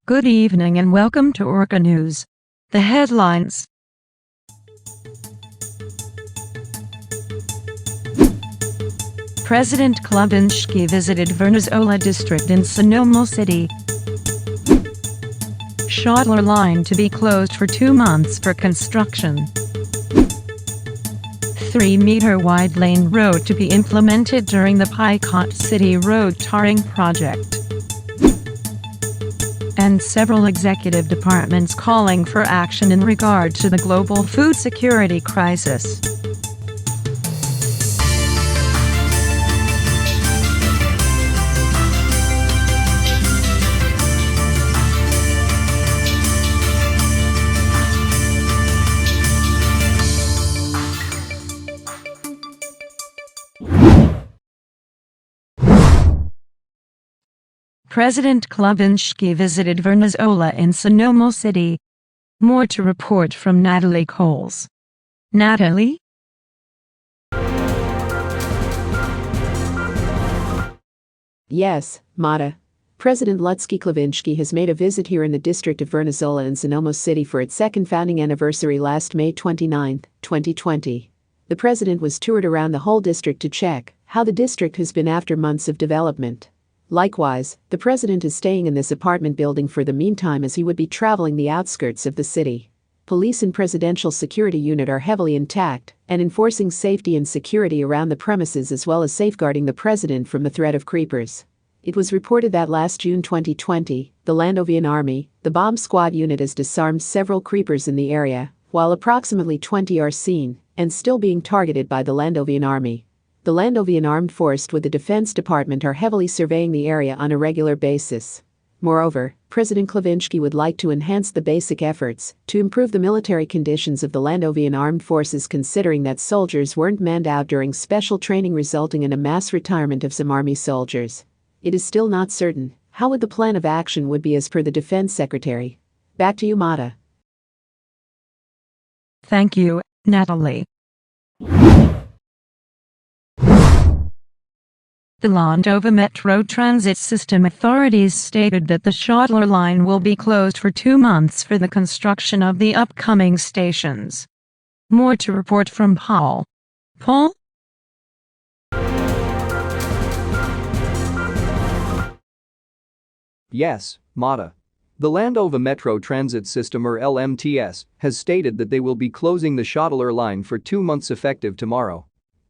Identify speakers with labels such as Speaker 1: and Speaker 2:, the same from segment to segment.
Speaker 1: Good evening and welcome to Orca News. The headlines. President Klavinsky visited Venezuela district in Sonoma City. Shuttle line to be closed for 2 months for construction. 3-meter wide lane road to be implemented during the Picot City road tarring project. And several executive departments calling for action in regard to the global food security crisis. President Klavinsky visited Venezuela in Sonoma City. More to report from Natalie Coles. Natalie?
Speaker 2: Yes, Mata. President Lutsky Klavinsky has made a visit here in the district of Venezuela in Sonoma City for its second founding anniversary last May 29, 2020. The president was toured around the whole district to check how the district has been after months of development. Likewise, the president is staying in this apartment building for the meantime as he would be traveling the outskirts of the city. Police and presidential security unit are heavily intact and enforcing safety and security around the premises as well as safeguarding the president from the threat of creepers. It was reported that last June 2020, the Landovan Army, the bomb squad unit has disarmed several creepers in the area, while approximately 20 are seen and still being targeted by the Landovan Army. The Landovan Armed Force with the Defense Department are heavily surveying the area on a regular basis. Moreover, President Klavinsky would like to enhance the basic efforts to improve the military conditions of the Landovan Armed Forces, considering that soldiers weren't manned out during special training, resulting in a mass retirement of some army soldiers. It is still not certain how the plan of action would be as per the Defense Secretary. Back to you, Mata.
Speaker 1: Thank you, Natalie. The Landova Metro Transit System authorities stated that the shuttle line will be closed for 2 months for the construction of the upcoming stations. More to report from Paul. Paul?
Speaker 3: Yes, Mata. The Landova Metro Transit System, or LMTS, has stated that they will be closing the shuttle line for 2 months effective tomorrow.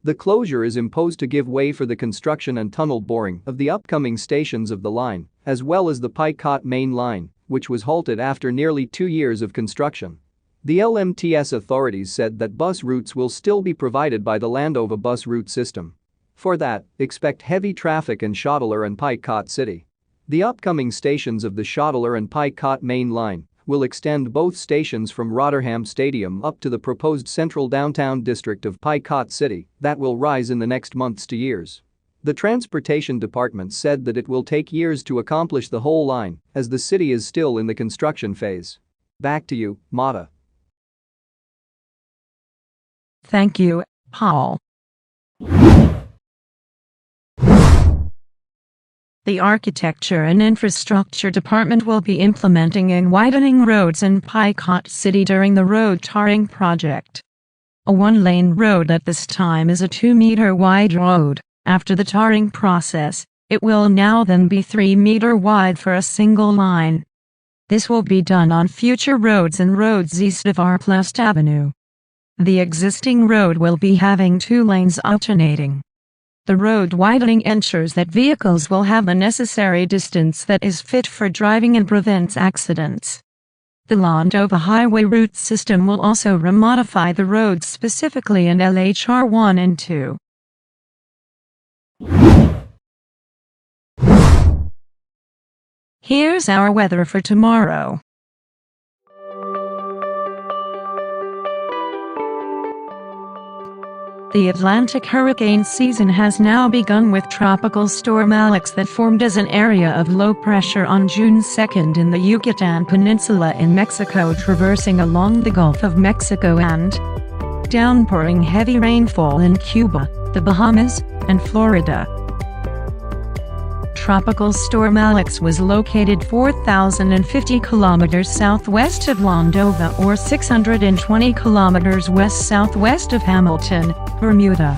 Speaker 3: The closure is imposed to give way for the construction and tunnel boring of the upcoming stations of the line, as well as the Picot main line, which was halted after nearly 2 years of construction. The LMTS authorities said that bus routes will still be provided by the Landova bus route system. For that, expect heavy traffic in Shuttle and Picot City. The upcoming stations of the Shuttle and Picot main line will extend both stations from Rotterdam Stadium up to the proposed central downtown district of Picot City that will rise in the next months to years. The Transportation Department said that it will take years to accomplish the whole line as the city is still in the construction phase. Back to you, Mata.
Speaker 1: Thank you, Paul. The Architecture and Infrastructure Department will be implementing and widening roads in Picot City during the road tarring project. A 1-lane road at this time is a 2-meter wide road. After the tarring process, it will now then be 3-meter wide for a single line. This will be done on future roads and roads east of Arplast Avenue. The existing road will be having 2 lanes alternating. The road widening ensures that vehicles will have the necessary distance that is fit for driving and prevents accidents. The Landova highway route system will also remodify the roads specifically in LHR 1 and 2. Here's our weather for tomorrow. The Atlantic hurricane season has now begun, with Tropical Storm Alex that formed as an area of low pressure on June 2 in the Yucatan Peninsula in Mexico, traversing along the Gulf of Mexico, and downpouring heavy rainfall in Cuba, the Bahamas, and Florida. Tropical Storm Alex was located 4,050 kilometers southwest of Landova or 620 kilometers west-southwest of Hamilton, Bermuda.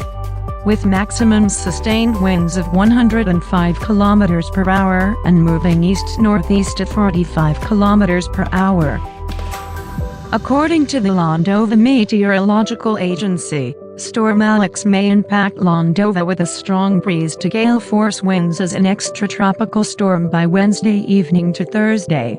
Speaker 1: With maximum sustained winds of 105 kilometers per hour and moving east-northeast at 45 kilometers per hour. According to the Landova Meteorological Agency, Storm Alex may impact Landova with a strong breeze to gale force winds as an extratropical storm by Wednesday evening to Thursday.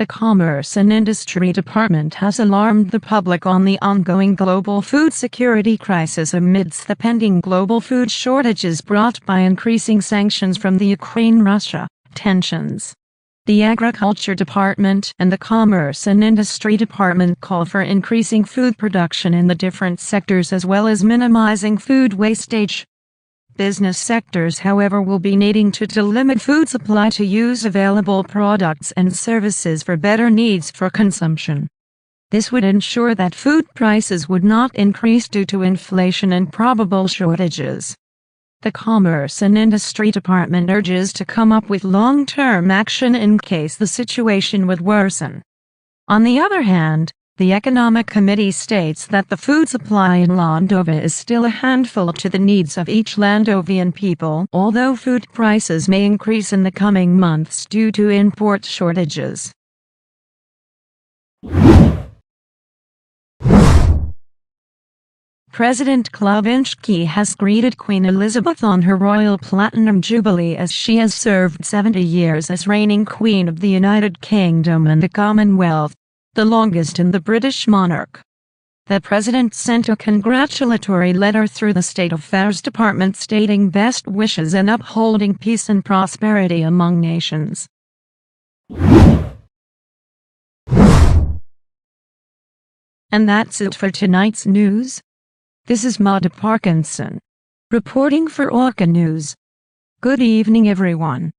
Speaker 1: The Commerce and Industry Department has alarmed the public on the ongoing global food security crisis amidst the pending global food shortages brought by increasing sanctions from the Ukraine-Russia tensions. The Agriculture Department and the Commerce and Industry Department call for increasing food production in the different sectors as well as minimizing food wastage. Business sectors, however, will be needing to limit food supply to use available products and services for better needs for consumption. This would ensure that food prices would not increase due to inflation and probable shortages. The Commerce and Industry Department urges to come up with long-term action in case the situation would worsen. On the other hand, the Economic Committee states that the food supply in Landova is still a handful to the needs of each Landovian people, although food prices may increase in the coming months due to import shortages. President Klavinsky has greeted Queen Elizabeth on her Royal Platinum Jubilee as she has served 70 years as reigning Queen of the United Kingdom and the Commonwealth, the longest in the British monarch. The President sent a congratulatory letter through the State Affairs Department stating best wishes and upholding peace and prosperity among nations. And that's it for tonight's news. This is Mada Parkinson, reporting for Orca News. Good evening, everyone.